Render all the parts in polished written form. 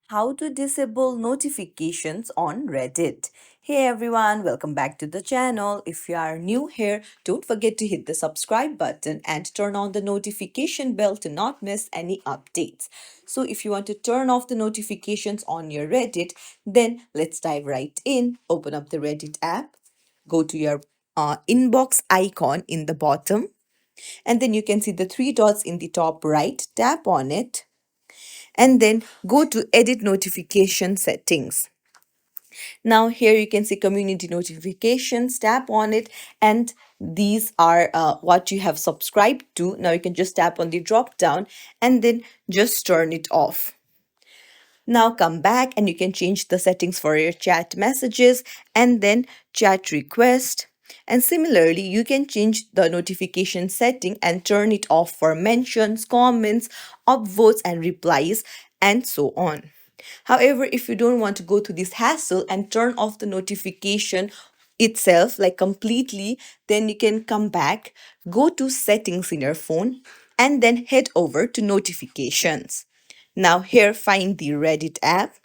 How to disable notifications on Reddit. Hey everyone, welcome back to the channel. If you are new here, don't forget to hit the subscribe button and turn on the notification bell to not miss any updates. So if you want to turn off the notifications on your Reddit, then let's dive right in. Open up the Reddit app, go to your inbox icon in the bottom, and then you can see the three dots in the top right. Tap on it and then go to edit notification settings. Now here you can see community notifications. Tap on it and these are what you have subscribed to. Now you can just tap on the drop down and then just turn it off. Now come back and you can change the settings for your chat messages and then chat request. And similarly, you can change the notification setting and turn it off for mentions, comments, upvotes, and replies, and so on. However, if you don't want to go through this hassle and turn off the notification itself, like completely, then you can come back, go to settings in your phone, and then head over to notifications. Now, here, find the Reddit app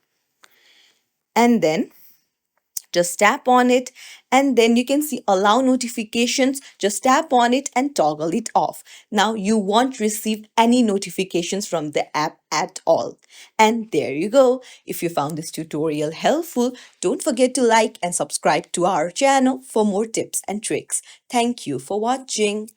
and then just tap on it, and then you can see allow notifications. Just tap on it and toggle it off. Now you won't receive any notifications from the app at all. And there you go. If you found this tutorial helpful, don't forget to like and subscribe to our channel for more tips and tricks. Thank you for watching.